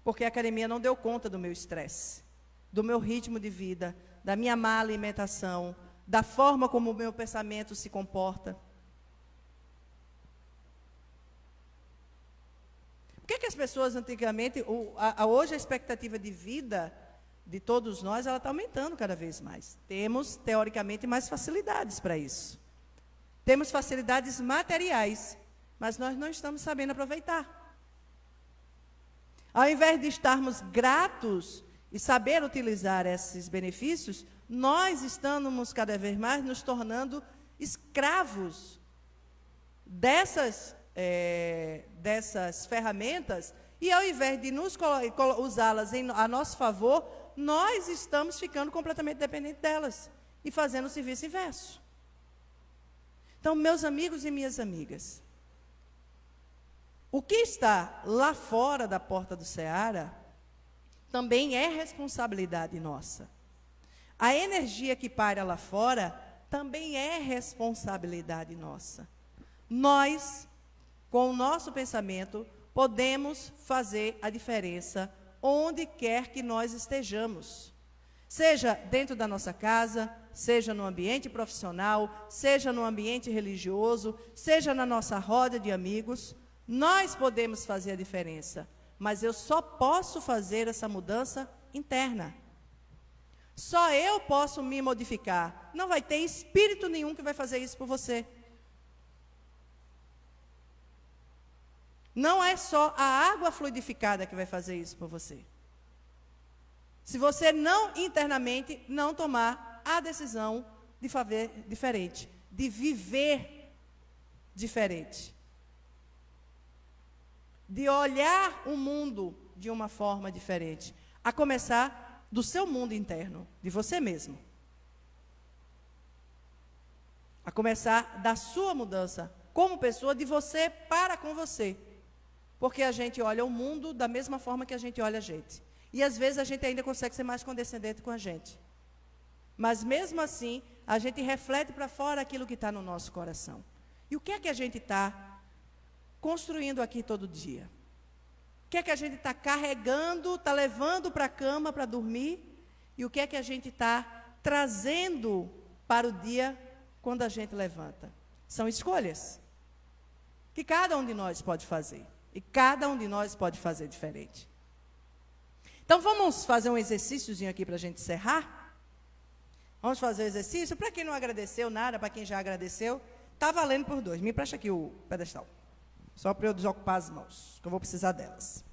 Porque a academia não deu conta do meu estresse, do meu ritmo de vida, da minha má alimentação, da forma como o meu pensamento se comporta. Por que as pessoas antigamente, hoje a expectativa de vida de todos nós, ela está aumentando cada vez mais. Temos, teoricamente, mais facilidades para isso. Temos facilidades materiais, mas nós não estamos sabendo aproveitar. Ao invés de estarmos gratos e saber utilizar esses benefícios, nós estamos cada vez mais nos tornando escravos dessas ferramentas, e ao invés de usá-las a nosso favor, nós estamos ficando completamente dependentes delas e fazendo o serviço inverso. Então, meus amigos e minhas amigas, o que está lá fora da porta do Ceará também é responsabilidade nossa. A energia que paira lá fora também é responsabilidade nossa. Nós, com o nosso pensamento, podemos fazer a diferença onde quer que nós estejamos. Seja dentro da nossa casa, seja no ambiente profissional, seja no ambiente religioso, seja na nossa roda de amigos, nós podemos fazer a diferença. Mas eu só posso fazer essa mudança interna. Só eu posso me modificar. Não vai ter espírito nenhum que vai fazer isso por você. Não é só a água fluidificada que vai fazer isso por você. Se você não internamente não tomar a decisão de fazer diferente, de viver diferente, de olhar o mundo de uma forma diferente, a começar do seu mundo interno, de você mesmo. A começar da sua mudança como pessoa, de você para com você. Porque a gente olha o mundo da mesma forma que a gente olha a gente. E às vezes a gente ainda consegue ser mais condescendente com a gente. Mas mesmo assim, a gente reflete para fora aquilo que está no nosso coração. E o que é que a gente está construindo aqui todo dia? O que é que a gente está carregando, está levando para a cama para dormir? E o que é que a gente está trazendo para o dia quando a gente levanta? São escolhas que cada um de nós pode fazer. E cada um de nós pode fazer diferente. Então, vamos fazer um exercíciozinho aqui para a gente encerrar? Vamos fazer o exercício? Para quem não agradeceu nada, para quem já agradeceu, está valendo por 2. Me empresta aqui o pedestal. Só para eu desocupar as mãos, que eu vou precisar delas.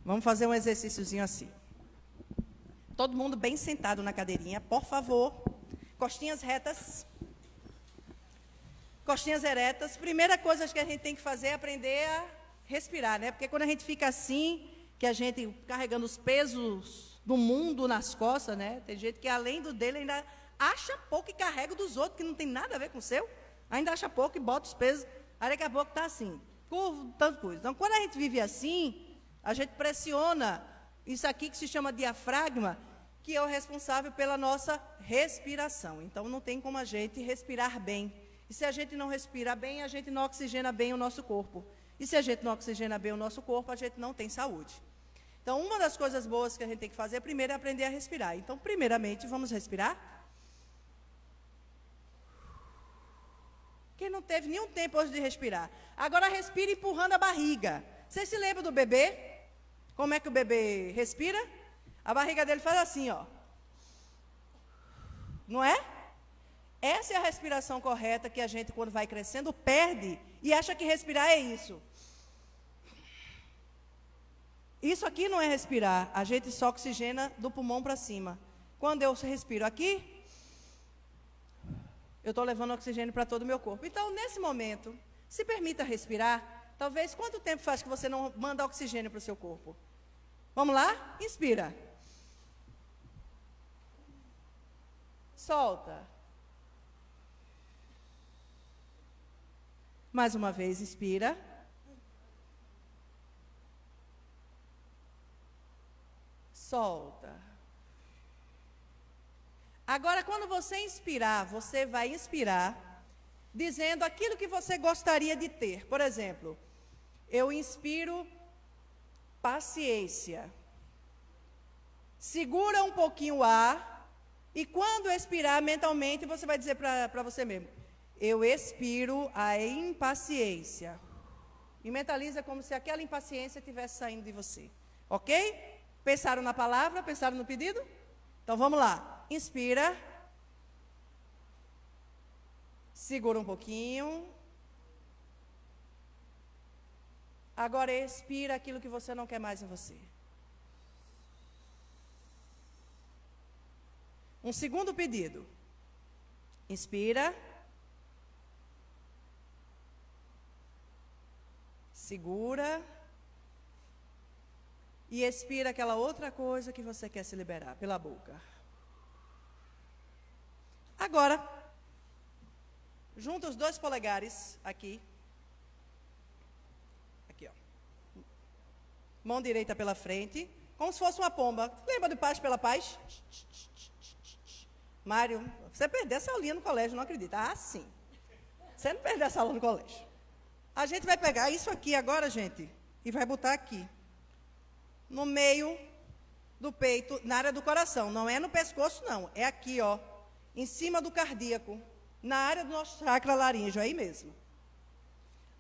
Vamos fazer um exercíciozinho assim. Todo mundo bem sentado na cadeirinha, por favor. Costinhas retas. Costinhas eretas. Primeira coisa que a gente tem que fazer é aprender a respirar, né? Porque quando a gente fica assim, que a gente carregando os pesos do mundo nas costas, né? Tem gente que além do dele ainda acha pouco e carrega dos outros, que não tem nada a ver com o seu. Ainda acha pouco e bota os pesos. Aí daqui a pouco está assim, curvo, tanto coisa. Então, quando a gente vive assim, a gente pressiona isso aqui que se chama diafragma, que é o responsável pela nossa respiração. Então, não tem como a gente respirar bem. E se a gente não respira bem, a gente não oxigena bem o nosso corpo. E se a gente não oxigena bem o nosso corpo, a gente não tem saúde. Então, uma das coisas boas que a gente tem que fazer, primeiro, é aprender a respirar. Então, primeiramente, vamos respirar. Quem não teve nenhum tempo hoje de respirar? Agora, respire empurrando a barriga. Vocês se lembram do bebê? Como é que o bebê respira? A barriga dele faz assim, ó. Não é? Essa é a respiração correta que a gente, quando vai crescendo, perde e acha que respirar é isso. Isso aqui não é respirar. A gente só oxigena do pulmão para cima. Quando eu respiro aqui, eu estou levando oxigênio para todo o meu corpo. Então, nesse momento, se permita respirar. Talvez, quanto tempo faz que você não manda oxigênio para o seu corpo? Vamos lá? Inspira. Solta. Mais uma vez, inspira. Solta. Agora, quando você inspirar, você vai inspirar dizendo aquilo que você gostaria de ter. Por exemplo, eu inspiro paciência. Segura um pouquinho o ar e quando expirar mentalmente, você vai dizer para você mesmo, eu expiro a impaciência. E mentaliza como se aquela impaciência estivesse saindo de você. Ok? Pensaram na palavra? Pensaram no pedido? Então vamos lá. Inspira. Segura um pouquinho. Agora expira aquilo que você não quer mais em você. Um segundo pedido. Inspira. Segura. E expira aquela outra coisa que você quer se liberar pela boca. Agora, junta os 2 polegares aqui. Aqui, ó. Mão direita pela frente. como se fosse uma pomba. Lembra do Paz pela Paz? Mário, você perdeu essa aulinha no colégio, não acredita? Ah, sim. Você não perdeu essa aula no colégio. A gente vai pegar isso aqui agora, gente, e vai botar aqui, no meio do peito, na área do coração. Não é no pescoço, não. É aqui, ó, em cima do cardíaco, na área do nosso chakra laríngeo, aí mesmo.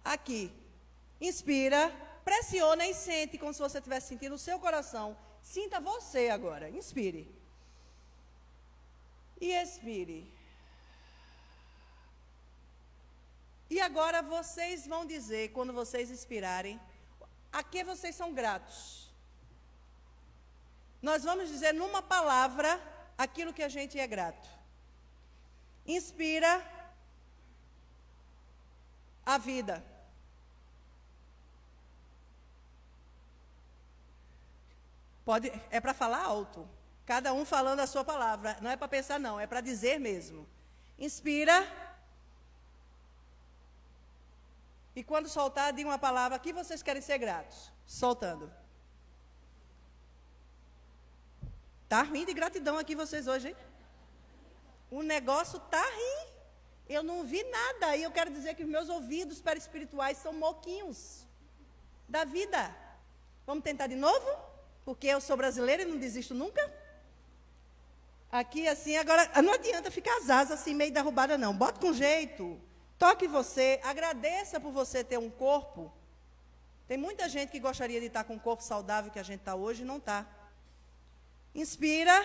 Aqui. Inspira, pressiona e sente como se você estivesse sentindo o seu coração. Sinta você agora. Inspire. E expire. E agora vocês vão dizer, quando vocês expirarem, a que vocês são gratos. Nós vamos dizer numa palavra aquilo que a gente é grato. Inspira a vida. É para falar alto. Cada um falando a sua palavra. Não é para pensar, não. É para dizer mesmo. Inspira. E quando soltar, diga uma palavra que vocês querem ser gratos. Soltando. Tá ruim de gratidão aqui vocês hoje, hein? O negócio tá ruim. Eu não vi nada. E eu quero dizer que os meus ouvidos perispirituais são moquinhos da vida. Vamos tentar de novo? Porque eu sou brasileira e não desisto nunca. Aqui assim, agora, não adianta ficar as asas assim meio derrubada não. Bota com jeito. Toque você, agradeça por você ter um corpo. Tem muita gente que gostaria de estar com um corpo saudável que a gente está hoje e não está. Inspira.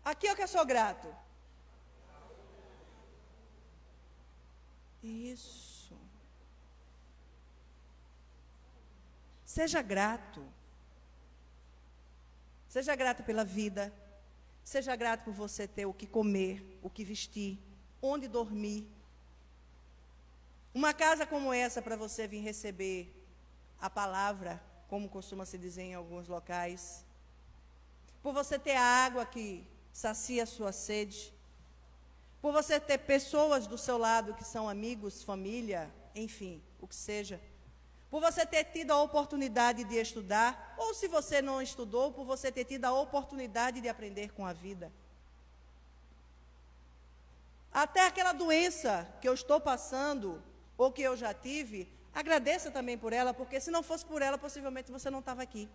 Aqui é o que eu sou grato. Isso. Seja grato. Seja grato pela vida. Seja grato por você ter o que comer, o que vestir, onde dormir. Uma casa como essa para você vir receber a palavra, como costuma se dizer em alguns locais. Por você ter a água que sacia a sua sede. Por você ter pessoas do seu lado que são amigos, família, enfim, o que seja. Por você ter tido a oportunidade de estudar, ou se você não estudou, por você ter tido a oportunidade de aprender com a vida. Até aquela doença que eu estou passando, ou que eu já tive, agradeça também por ela, porque se não fosse por ela, possivelmente você não estava aqui.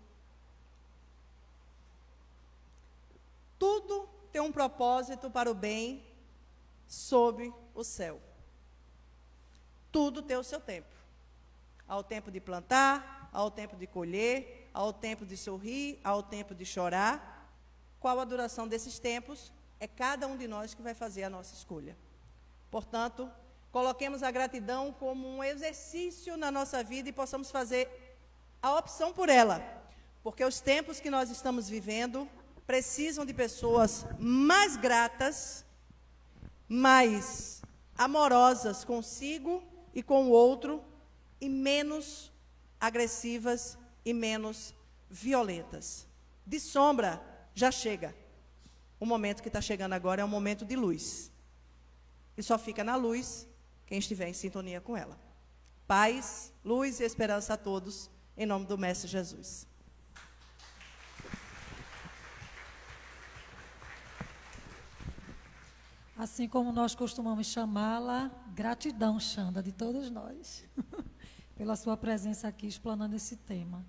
Tudo tem um propósito para o bem sob o céu. Tudo tem o seu tempo. Há o tempo de plantar, há o tempo de colher, há o tempo de sorrir, há o tempo de chorar. Qual a duração desses tempos? É cada um de nós que vai fazer a nossa escolha. Portanto, coloquemos a gratidão como um exercício na nossa vida e possamos fazer a opção por ela. Porque os tempos que nós estamos vivendo precisam de pessoas mais gratas, mais amorosas consigo e com o outro, e menos agressivas e menos violentas. De sombra, já chega. O momento que está chegando agora é um momento de luz. E só fica na luz quem estiver em sintonia com ela. Paz, luz e esperança a todos, em nome do Mestre Jesus. Assim como nós costumamos chamá-la, gratidão, Xanda, de todos nós, pela sua presença aqui, explanando esse tema.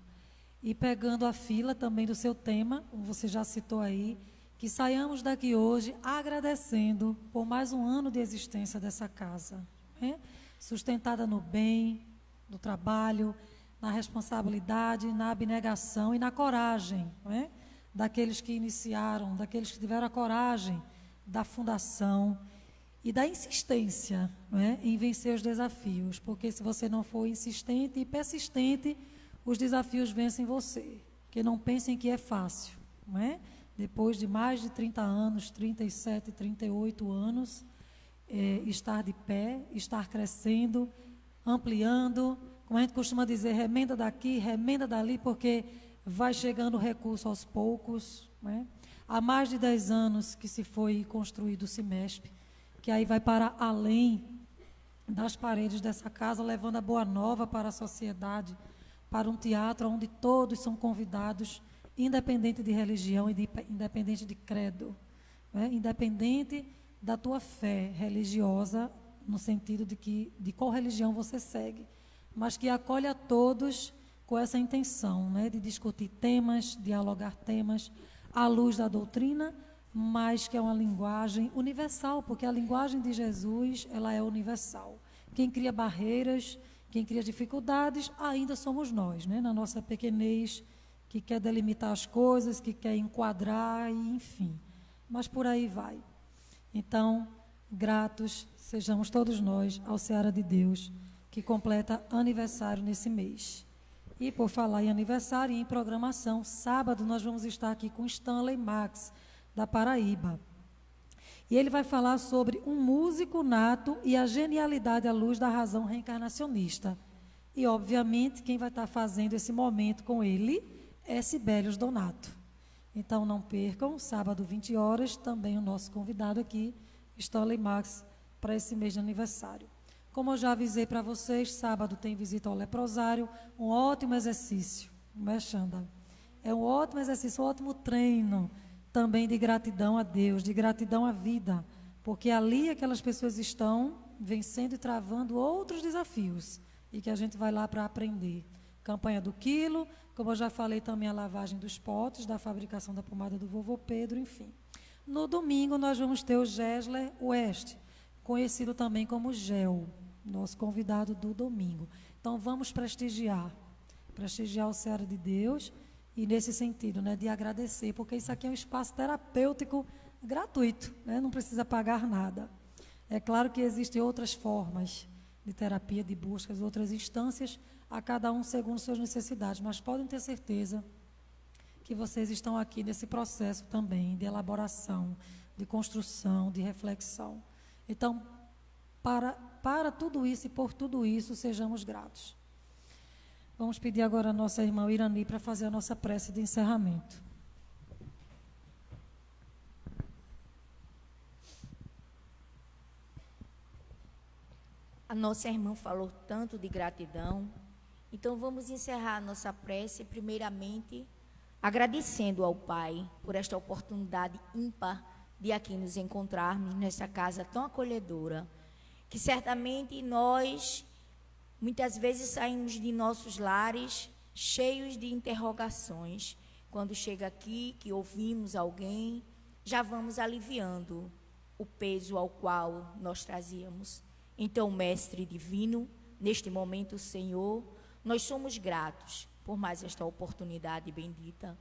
E pegando a fila também do seu tema, como você já citou aí, que saiamos daqui hoje agradecendo por mais um ano de existência dessa casa, né? Sustentada no bem, no trabalho, na responsabilidade, na abnegação e na coragem, né? Daqueles que iniciaram, daqueles que tiveram a coragem da fundação e da insistência, né, em vencer os desafios, porque se você não for insistente e persistente, os desafios vencem você, porque não pensem que é fácil, não é? Depois de mais de 30 anos, 37, 38 anos, estar de pé, estar crescendo, ampliando, como a gente costuma dizer, remenda daqui, remenda dali, porque vai chegando recurso aos poucos, não é? Há mais de 10 anos que se foi construído o CIMESP, que aí vai para além das paredes dessa casa, levando a boa nova para a sociedade, para um teatro onde todos são convidados, independente de religião e independente de credo, né? Independente da tua fé religiosa, no sentido de qual religião você segue, mas que acolhe a todos com essa intenção, né? De discutir temas, dialogar temas à luz da doutrina, mas que é uma linguagem universal, porque a linguagem de Jesus, ela é universal. Quem cria barreiras, quem cria dificuldades, ainda somos nós, né? Na nossa pequenez, que quer delimitar as coisas, que quer enquadrar, e enfim. Mas por aí vai. Então, gratos sejamos todos nós ao Seara de Deus, que completa aniversário nesse mês. E por falar em aniversário e em programação, sábado nós vamos estar aqui com Stanley Max, da Paraíba. E ele vai falar sobre um músico nato e a genialidade à luz da razão reencarnacionista. E, obviamente, quem vai estar fazendo esse momento com ele é Sibelius Donato. Então, não percam, sábado, 20 horas, também o nosso convidado aqui, Stanley Max, para esse mês de aniversário. Como eu já avisei para vocês, sábado tem visita ao leprosário, um ótimo exercício, não é, Xanda? É um ótimo exercício, um ótimo treino, também de gratidão a Deus, de gratidão à vida, porque ali aquelas pessoas estão vencendo e travando outros desafios, e que a gente vai lá para aprender. Campanha do quilo, como eu já falei também a lavagem dos potes, da fabricação da pomada do vovô Pedro, enfim. No domingo nós vamos ter o Gesler West, conhecido também como Gel, nosso convidado do domingo. Então vamos prestigiar o Seara de Deus, e nesse sentido, né, de agradecer, porque isso aqui é um espaço terapêutico gratuito, né, não precisa pagar nada. É claro que existem outras formas de terapia, de buscas, outras instâncias, a cada um segundo suas necessidades, mas podem ter certeza que vocês estão aqui nesse processo também de elaboração, de construção, de reflexão. Então, para tudo isso e por tudo isso, sejamos gratos. Vamos pedir agora a nossa irmã Irani para fazer a nossa prece de encerramento. A nossa irmã falou tanto de gratidão, então vamos encerrar a nossa prece, primeiramente, agradecendo ao Pai por esta oportunidade ímpar de aqui nos encontrarmos nesta casa tão acolhedora, que certamente nós muitas vezes saímos de nossos lares cheios de interrogações. Quando chega aqui, que ouvimos alguém, já vamos aliviando o peso ao qual nós trazíamos. Então, Mestre Divino, neste momento, Senhor, nós somos gratos por mais esta oportunidade bendita,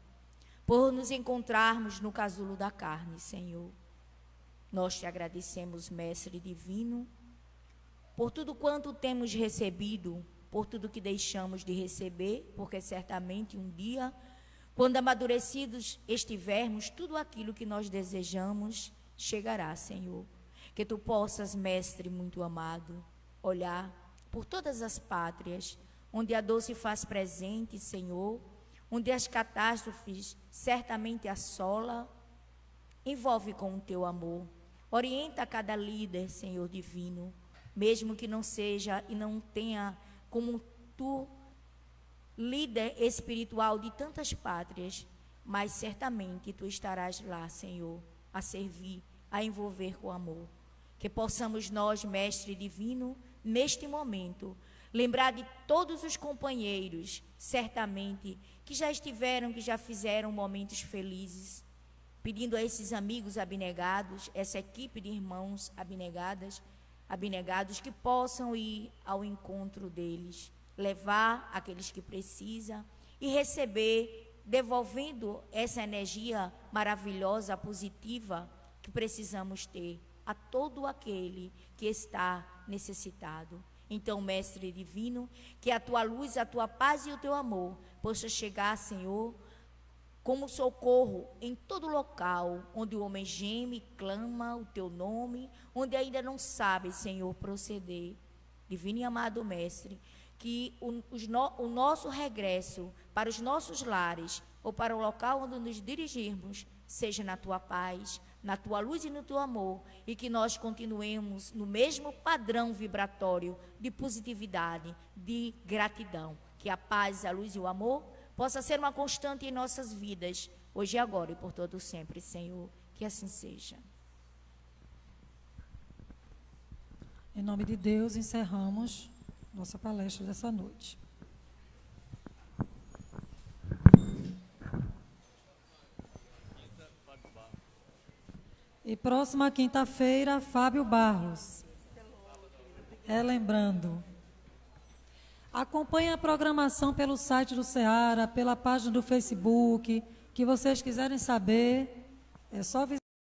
por nos encontrarmos no casulo da carne, Senhor. Nós te agradecemos, Mestre Divino, por tudo quanto temos recebido, por tudo que deixamos de receber, porque certamente um dia, quando amadurecidos estivermos, tudo aquilo que nós desejamos chegará, Senhor. Que tu possas, Mestre muito amado, olhar por todas as pátrias, onde a dor se faz presente, Senhor, onde as catástrofes certamente assola, envolve com o teu amor, orienta cada líder, Senhor divino, mesmo que não seja e não tenha como tu, líder espiritual de tantas pátrias, mas certamente tu estarás lá, Senhor, a servir, a envolver com amor. Que possamos nós, Mestre Divino, neste momento, lembrar de todos os companheiros, certamente, que já estiveram, que já fizeram momentos felizes, pedindo a esses amigos abnegados, essa equipe de irmãos abnegados, que possam ir ao encontro deles, levar aqueles que precisam e receber, devolvendo essa energia maravilhosa, positiva, que precisamos ter a todo aquele que está necessitado. Então, Mestre Divino, que a tua luz, a tua paz e o teu amor possa chegar, Senhor, como socorro em todo local onde o homem geme, clama o teu nome, onde ainda não sabe, Senhor, proceder. Divino e amado Mestre, que o nosso regresso para os nossos lares ou para o local onde nos dirigirmos seja na tua paz, na tua luz e no teu amor, e que nós continuemos no mesmo padrão vibratório de positividade, de gratidão. Que que a paz, a luz e o amor possa ser uma constante em nossas vidas, hoje e agora e por todo sempre, Senhor. Que assim seja. Em nome de Deus, encerramos nossa palestra dessa noite. E próxima quinta-feira, Fábio Barros. Lembrando. Acompanhe a programação pelo site do Ceará, pela página do Facebook, que vocês quiserem saber, é só visitar.